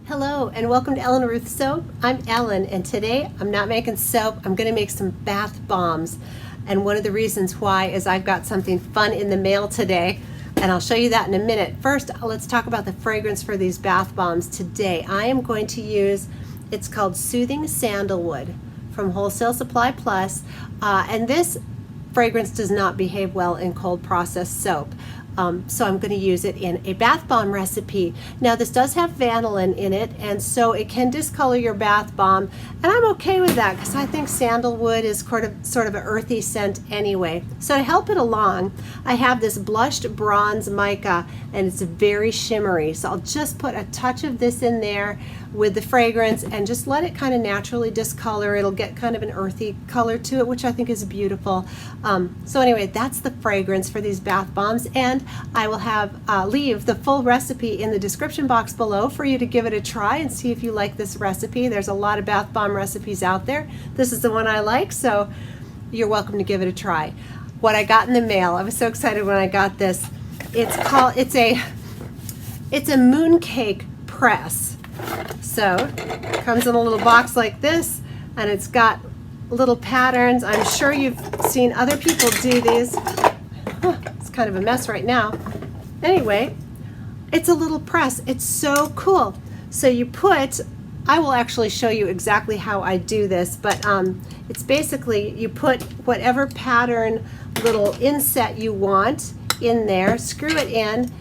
Hello and welcome to Ellen Ruth Soap. I'm Ellen and today I'm not making soap, I'm going to make some bath bombs. And one of the reasons why is I've got something fun in the mail today and I'll show you that in a minute. First, let's talk about the fragrance for these bath bombs today. I am going to use, it's called Soothing Sandalwood from Wholesale Supply Plus, and this fragrance does not behave well in cold processed soap. So I'm going to use it in a bath bomb recipe. Now this does have vanillin in it, and so it can discolor your bath bomb, and I'm okay with that because I think sandalwood is sort of an earthy scent anyway. So to help it along, I have this blushed bronze mica, and it's very shimmery. So I'll just put a touch of this in there with the fragrance and just let it kind of naturally discolor. It'll get kind of an earthy color to it, which I think is beautiful. So anyway, that's the fragrance for these bath bombs, and I will have leave the full recipe in the description box below for you to give it a try and see if you like this recipe. There's a lot of bath bomb recipes out there. This is the one I like, so you're welcome to give it a try. What I got in the mail, I was so excited when I got this. It's a Mooncake Press. So it comes in a little box like this, and it's got little patterns. I'm sure you've seen other people do these. It's kind of a mess right now. Anyway, it's a little press. It's so cool. So you put, I will actually show you exactly how I do this, but it's basically you put whatever pattern little inset you want in there, screw it in,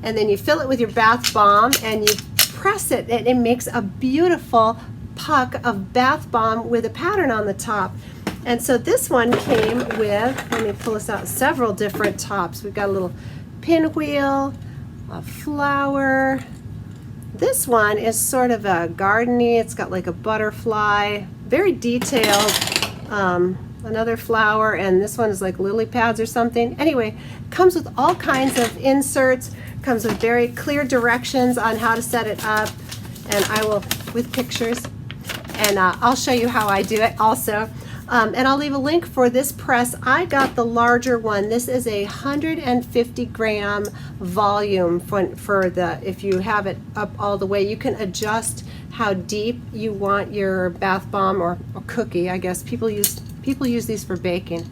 and then you fill it with your bath bomb and you press it, and it makes a beautiful puck of bath bomb with a pattern on the top. And so this one came with, let me pull this out, several different tops. We've got a little pinwheel, a flower. This one is sort of a gardeny. It's got like a butterfly, very detailed. Another flower, and this one is like lily pads or something. Anyway, comes with all kinds of inserts, comes with very clear directions on how to set it up, and I will, with pictures, and I'll show you how I do it also. And I'll leave a link for this press. I got the larger one. This is a 150 gram volume for the, if you have it up all the way, you can adjust how deep you want your bath bomb or cookie. I guess people use these for baking.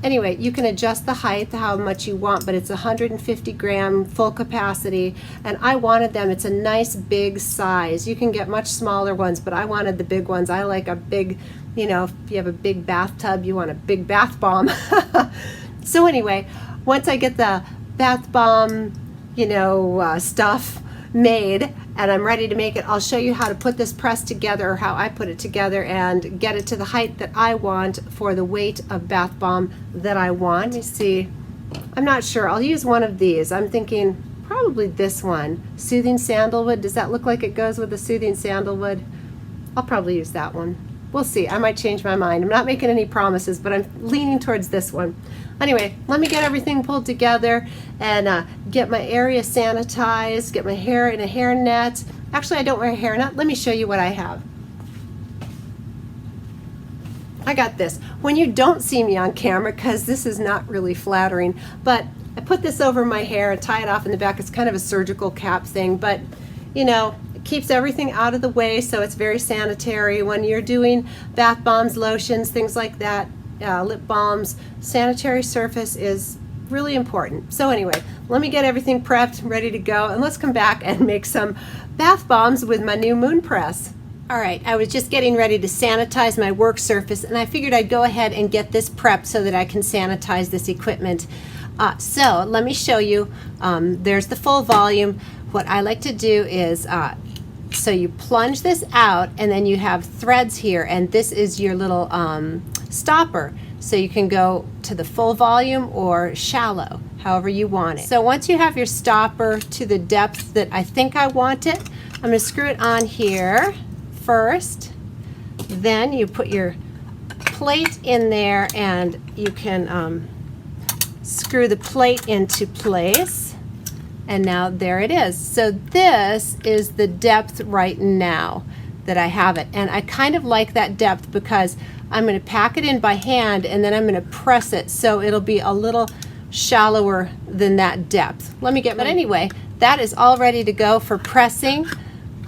Anyway, you can adjust the height to how much you want, but it's 150 gram full capacity, and I wanted them. It's a nice big size. You can get much smaller ones, but I wanted the big ones. I like a big, you know, if you have a big bathtub, you want a big bath bomb. So anyway, once I get the bath bomb, you know, stuff made and I'm ready to make it, I'll show you how to put this press together, or how I put it together, and get it to the height that I want for the weight of bath bomb that I want. Let me see. I'm not sure. I'll use one of these. I'm thinking probably this one. Soothing Sandalwood. Does that look like it goes with the Soothing Sandalwood? I'll probably use that one. We'll see. I might change my mind. I'm not making any promises, but I'm leaning towards this one. Anyway, let me get everything pulled together and get my area sanitized, get my hair in a hair net. Actually, I don't wear a hair net. Let me show you what I have. I got this. When you don't see me on camera, because this is not really flattering, but I put this over my hair and tie it off in the back. It's kind of a surgical cap thing, but you know, keeps everything out of the way, so it's very sanitary. When you're doing bath bombs, lotions, things like that, lip balms, sanitary surface is really important. So anyway, let me get everything prepped, ready to go, and let's come back and make some bath bombs with my new Moon Press. All right, I was just getting ready to sanitize my work surface, and I figured I'd go ahead and get this prepped so that I can sanitize this equipment. So let me show you. There's the full volume. What I like to do is so you plunge this out, and then you have threads here, and this is your little stopper. So you can go to the full volume or shallow, however you want it. So once you have your stopper to the depth that I think I want it, I'm going to screw it on here first. Then you put your plate in there, and you can screw the plate into place. And now there it is. So this is the depth right now that I have it. And I kind of like that depth because I'm going to pack it in by hand, and then I'm going to press it so it'll be a little shallower than that depth. Let me get, but anyway, that is all ready to go for pressing.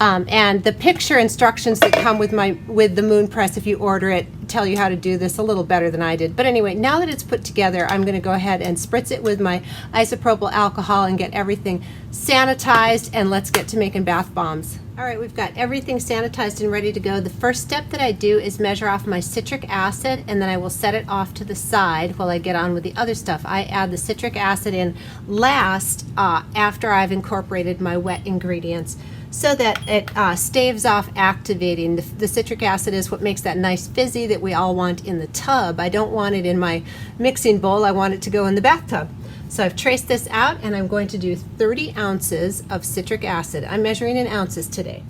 And the picture instructions that come with the Moon Press, if you order it, tell you how to do this a little better than I did. But anyway, now that it's put together, I'm going to go ahead and spritz it with my isopropyl alcohol and get everything sanitized, and let's get to making bath bombs. All right, we've got everything sanitized and ready to go. The first step that I do is measure off my citric acid, and then I will set it off to the side while I get on with the other stuff. I add the citric acid in last after I've incorporated my wet ingredients, so that it staves off activating. The citric acid is what makes that nice fizzy that we all want in the tub. I don't want it in my mixing bowl. I want it to go in the bathtub. So I've traced this out, and I'm going to do 30 ounces of citric acid. I'm measuring in ounces today.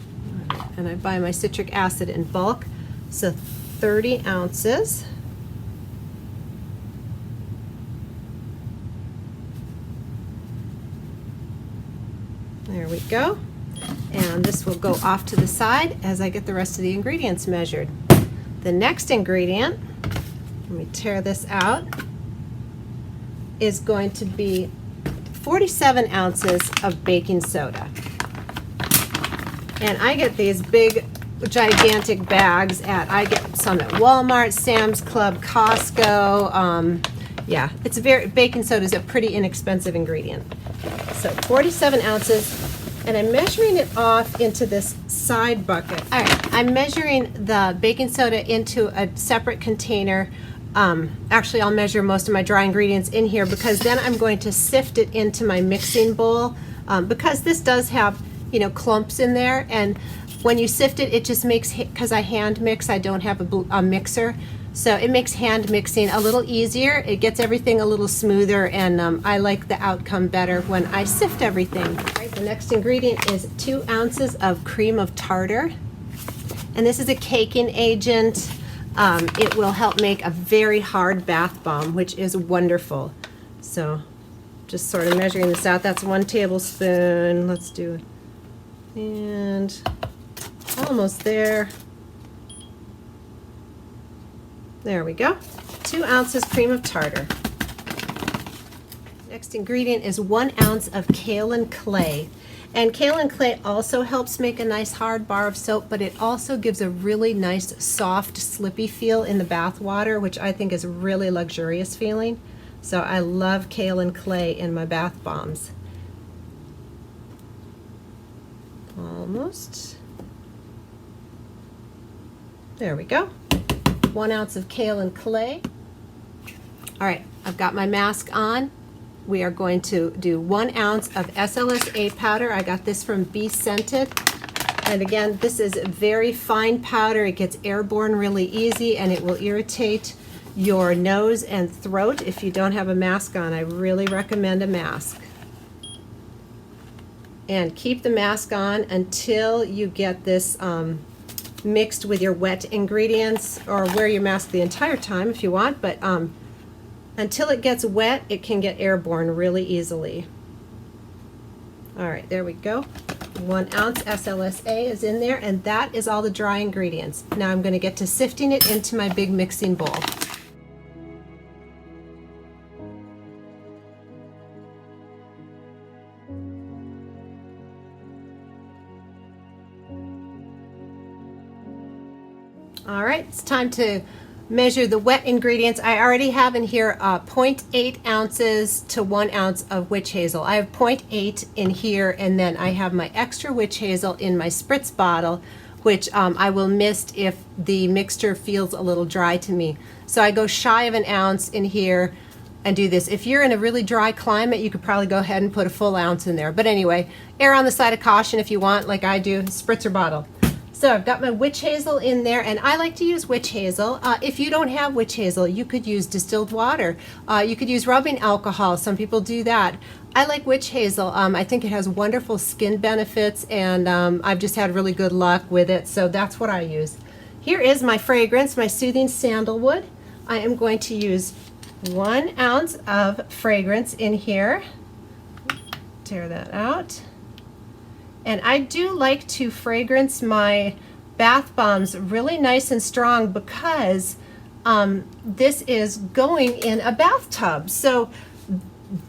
And I buy my citric acid in bulk. So 30 ounces. There we go. And this will go off to the side as I get the rest of the ingredients measured. The next ingredient, let me tear this out, is going to be 47 ounces of baking soda. And I get these big, gigantic bags I get some at Walmart, Sam's Club, Costco. Yeah, baking soda is a pretty inexpensive ingredient. So 47 ounces. And I'm measuring it off into this side bucket. All right, I'm measuring the baking soda into a separate container. Actually, I'll measure most of my dry ingredients in here, because then I'm going to sift it into my mixing bowl, because this does have, clumps in there. And when you sift it, it just makes, because I hand mix, I don't have a mixer. So it makes hand mixing a little easier. It gets everything a little smoother, and I like the outcome better when I sift everything. All right, the next ingredient is 2 ounces of cream of tartar. And this is a caking agent. It will help make a very hard bath bomb, which is wonderful. So just sort of measuring this out. That's 1 tablespoon. Let's do it. And almost there. There we go. 2 ounces cream of tartar. Next ingredient is 1 ounce of Kaolin Clay. And Kaolin Clay also helps make a nice hard bar of soap, but it also gives a really nice, soft, slippy feel in the bath water, which I think is really luxurious feeling. So I love Kaolin Clay in my bath bombs. Almost. There we go. 1 ounce of Kaolin Clay. All right, I've got my mask on. We are going to do 1 ounce of SLSA powder. I got this from Be Scented. And again, this is a very fine powder. It gets airborne really easy, and it will irritate your nose and throat if you don't have a mask on. I really recommend a mask. And keep the mask on until you get this mixed with your wet ingredients, or wear your mask the entire time if you want, but until it gets wet, it can get airborne really easily. All right, there we go. 1 ounce SLSA is in there, and that is all the dry ingredients. Now I'm going to get to sifting it into my big mixing bowl. All right, it's time to measure the wet ingredients. I already have in here 0.8 ounces to 1 ounce of Witch Hazel. I have 0.8 in here, and then I have my extra Witch Hazel in my spritz bottle, which I will mist if the mixture feels a little dry to me. So I go shy of 1 ounce in here and do this. If you're in a really dry climate, you could probably go ahead and put a full ounce in there. But anyway, err on the side of caution if you want, like I do, spritzer bottle. So I've got my Witch Hazel in there, and I like to use Witch Hazel. If you don't have Witch Hazel, you could use distilled water. You could use rubbing alcohol. Some people do that. I like Witch Hazel. I think it has wonderful skin benefits, and I've just had really good luck with it, so that's what I use. Here is my fragrance, my Soothing Sandalwood. I am going to use 1 ounce of fragrance in here. Tear that out. And I do like to fragrance my bath bombs really nice and strong, because this is going in a bathtub. So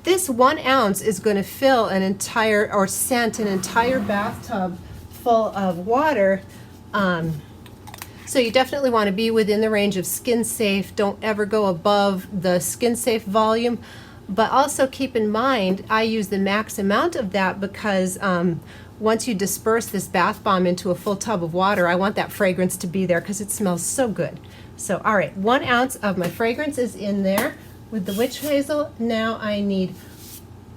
this 1 ounce is going to fill an entire, or scent an entire bathtub full of water. So you definitely want to be within the range of skin safe. Don't ever go above the skin safe volume. But also keep in mind, I use the max amount of that because once you disperse this bath bomb into a full tub of water, I want that fragrance to be there because it smells so good. So, all right, 1 ounce of my fragrance is in there with the Witch Hazel. Now I need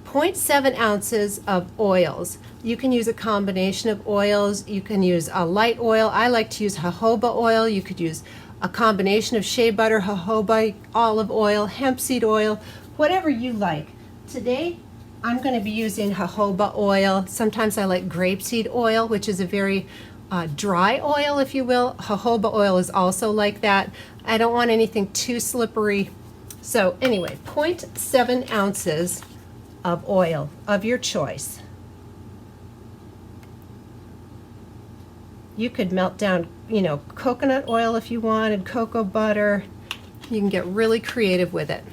0.7 ounces of oils. You can use a combination of oils. You can use a light oil. I like to use jojoba oil. You could use a combination of shea butter, jojoba, olive oil, hemp seed oil, whatever you like. Today, I'm going to be using jojoba oil. Sometimes I like grapeseed oil, which is a very dry oil, if you will. Jojoba oil is also like that. I don't want anything too slippery. So anyway, 0.7 ounces of oil of your choice. You could melt down, you know, coconut oil if you wanted, cocoa butter. You can get really creative with it.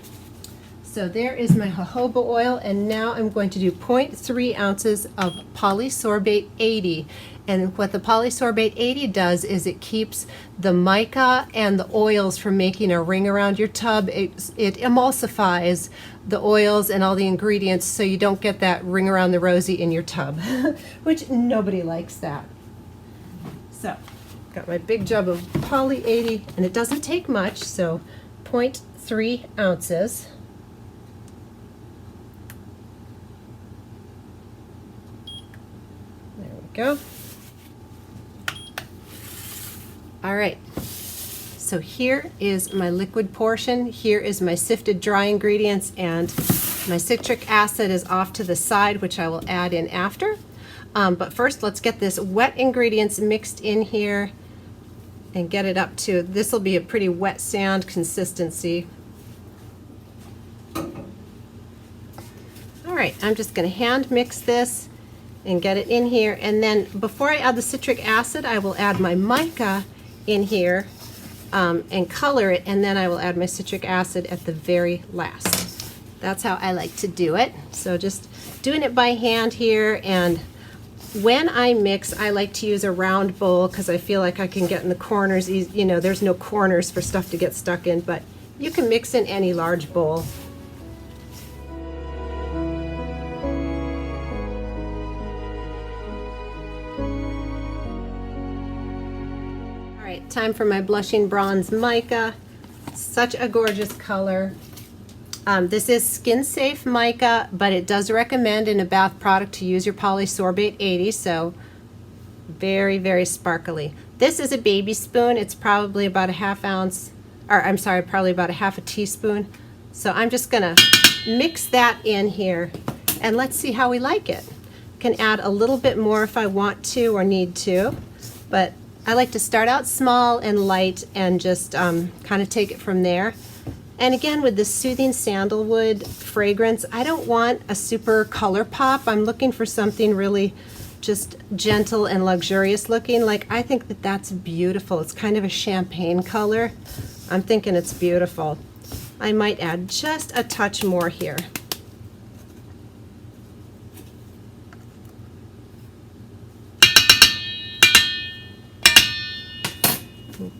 So there is my jojoba oil, and now I'm going to do 0.3 ounces of polysorbate 80. And what the polysorbate 80 does is it keeps the mica and the oils from making a ring around your tub. It emulsifies the oils and all the ingredients so you don't get that ring around the rosy in your tub, which nobody likes that. So, got my big jug of poly 80, and it doesn't take much, so 0.3 ounces. There we go. All right, so here is my liquid portion. Here is my sifted dry ingredients, and my citric acid is off to the side, which I will add in after. But first, let's get this wet ingredients mixed in here and get it up to, this will be a pretty wet sand consistency. All right, I'm just going to hand mix this and get it in here. And then before I add the citric acid, I will add my mica in here and color it, and then I will add my citric acid at the very last. That's how I like to do it. So just doing it by hand here, and when I mix, I like to use a round bowl because I feel like I can get in the corners. You know, there's no corners for stuff to get stuck in, but you can mix in any large bowl. All right, time for my blushing bronze mica. Such a gorgeous color. This is skin safe mica, but it does recommend in a bath product to use your polysorbate 80, so very, very sparkly. This is a baby spoon. It's probably about a half ounce, or I'm sorry, probably about a half a teaspoon. So I'm just gonna mix that in here, and let's see how we like it. Can add a little bit more if I want to or need to, but I like to start out small and light and just kind of take it from there. And again, with this Soothing Sandalwood fragrance, I don't want a super color pop. I'm looking for something really just gentle and luxurious looking. Like, I think that that's beautiful. It's kind of a champagne color. I'm thinking it's beautiful. I might add just a touch more here.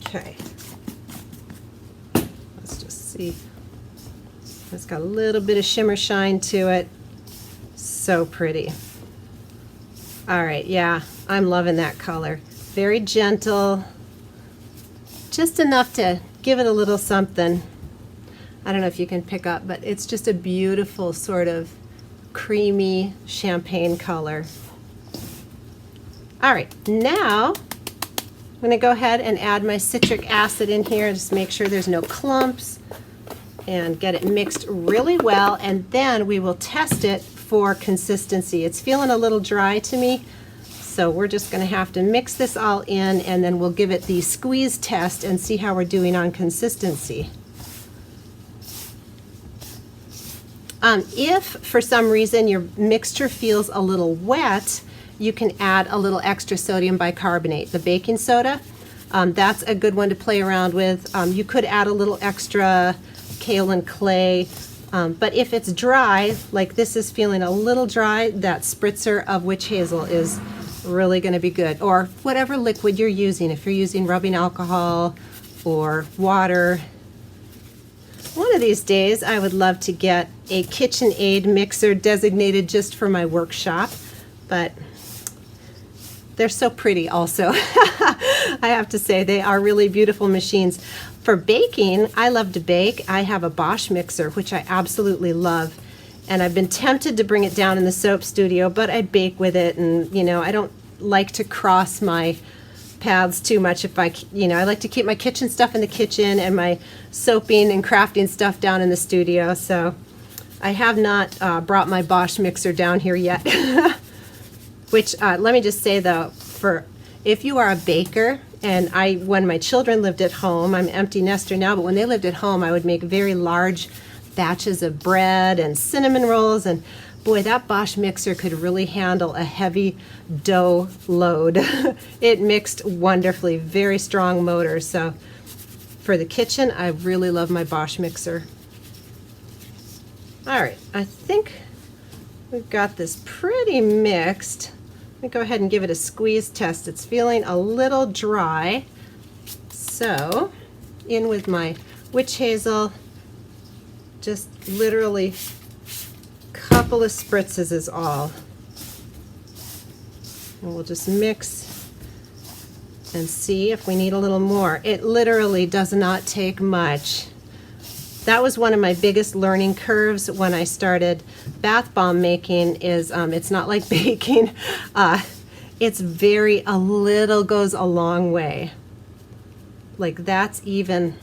Okay. See, it's got a little bit of shimmer shine to it. So pretty. All right, yeah, I'm loving that color. Very gentle, just enough to give it a little something. I don't know if you can pick up, but it's just a beautiful sort of creamy champagne color. All right, now I'm going to go ahead and add my citric acid in here. Just make sure there's no clumps and get it mixed really well, and then we will test it for consistency. It's feeling a little dry to me, so we're just going to have to mix this all in, and then we'll give it the squeeze test and see how we're doing on consistency. If for some reason your mixture feels a little wet, you can add a little extra sodium bicarbonate, the baking soda. That's a good one to play around with. You could add a little extra Kaolin Clay, but if it's dry, like this is feeling a little dry, that spritzer of Witch Hazel is really going to be good. Or whatever liquid you're using, if you're using rubbing alcohol or water. One of these days I would love to get a KitchenAid mixer designated just for my workshop, but they're so pretty also. I have to say, they are really beautiful machines. For baking, I love to bake. I have a Bosch mixer, which I absolutely love. And I've been tempted to bring it down in the soap studio, but I bake with it, and you know, I don't like to cross my paths too much. If I like to keep my kitchen stuff in the kitchen and my soaping and crafting stuff down in the studio. So I have not brought my Bosch mixer down here yet. Which let me just say though, if you are a baker, and when my children lived at home, I'm an empty nester now, but when they lived at home, I would make very large batches of bread and cinnamon rolls, and boy, that Bosch mixer could really handle a heavy dough load. It mixed wonderfully, very strong motor. So for the kitchen, I really love my Bosch mixer. All right, I think we've got this pretty mixed. Let me go ahead and give it a squeeze test. It's feeling a little dry. So in with my Witch Hazel, just literally a couple of spritzes is all. And we'll just mix and see if we need a little more. It literally does not take much. That was one of my biggest learning curves when I started bath bomb making, is it's not like baking. It's a little goes a long way. Like that's even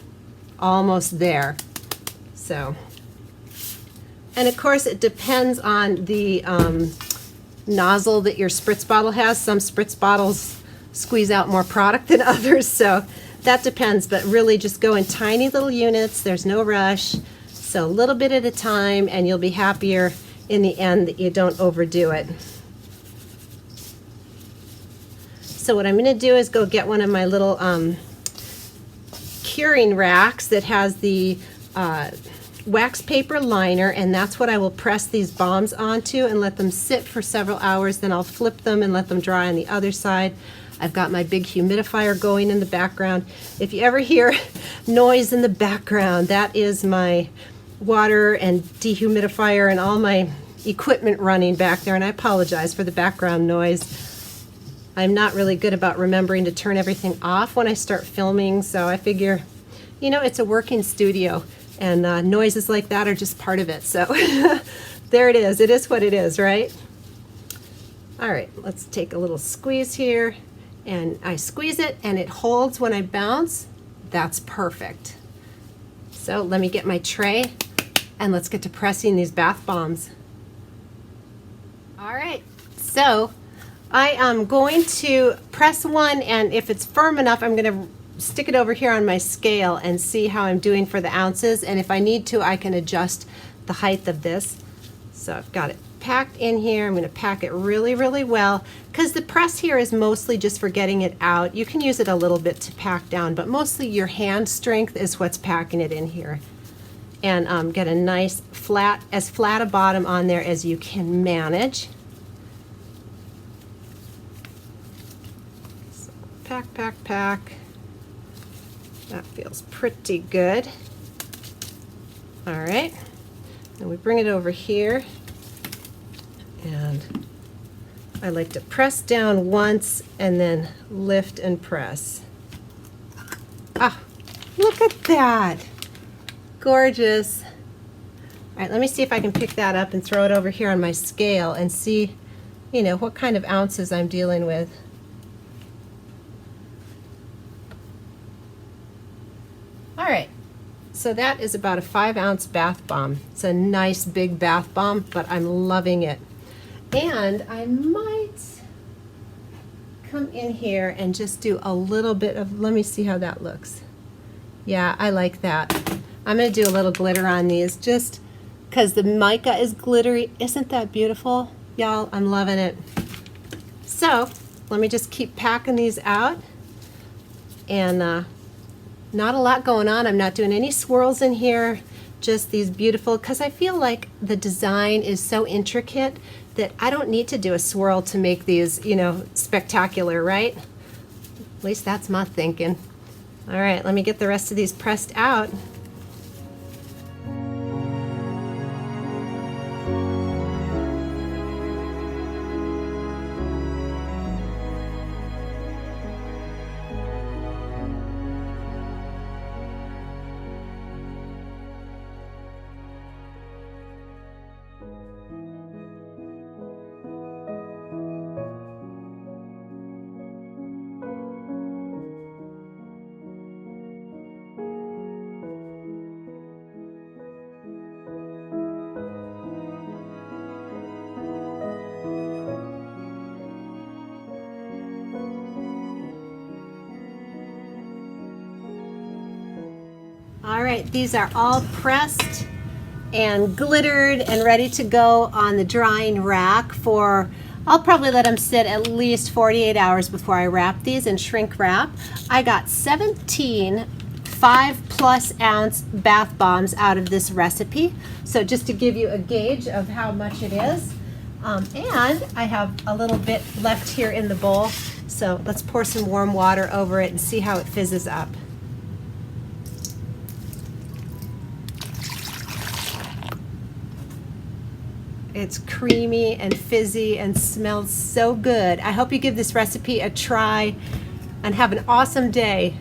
almost there. So, and of course it depends on the nozzle that your spritz bottle has. Some spritz bottles squeeze out more product than others, so that depends, but really just go in tiny little units. There's no rush. So a little bit at a time, and you'll be happier in the end that you don't overdo it. So what I'm going to do is go get one of my little curing racks that has the wax paper liner, and that's what I will press these bombs onto and let them sit for several hours. Then I'll flip them and let them dry on the other side. I've got my big humidifier going in the background. If you ever hear noise in the background, that is my water and dehumidifier and all my equipment running back there, and I apologize for the background noise. I'm not really good about remembering to turn everything off when I start filming, so I figure, you know, it's a working studio, and noises like that are just part of it. So there it is. It is what it is, right? All right, let's take a little squeeze here. And I squeeze it and it holds when I bounce. That's perfect. So let me get my tray and let's get to pressing these bath bombs. All right, so I am going to press one, and if it's firm enough, I'm going to stick it over here on my scale and see how I'm doing for the ounces, and if I need to, I can adjust the height of this. So I've got it packed in here. I'm going to pack it really, really well, because the press here is mostly just for getting it out. You can use it a little bit to pack down, but mostly your hand strength is what's packing it in here. And get a nice as flat a bottom on there as you can manage. So pack, pack, pack. That feels pretty good. All right, and we bring it over here. And I like to press down once and then lift and press. Ah, look at that. Gorgeous. All right, let me see if I can pick that up and throw it over here on my scale and see, you know, what kind of ounces I'm dealing with. All right, so that is about a 5-ounce bath bomb. It's a nice big bath bomb, but I'm loving it. And I might come in here and just do a little bit of, let me see how that looks. Yeah, I like that. I'm going to do a little glitter on these just because the mica is glittery. Isn't that beautiful? Y'all, I'm loving it. So let me just keep packing these out. And not a lot going on. I'm not doing any swirls in here. Just these beautiful, because I feel like the design is so intricate that I don't need to do a swirl to make these, you know, spectacular, right? At least that's my thinking. All right, let me get the rest of these pressed out. All right, these are all pressed and glittered and ready to go on the drying rack for, I'll probably let them sit at least 48 hours before I wrap these and shrink wrap. I got 17 5+ ounce bath bombs out of this recipe. So just to give you a gauge of how much it is. And I have a little bit left here in the bowl. So let's pour some warm water over it and see how it fizzes up. It's creamy and fizzy and smells so good. I hope you give this recipe a try and have an awesome day.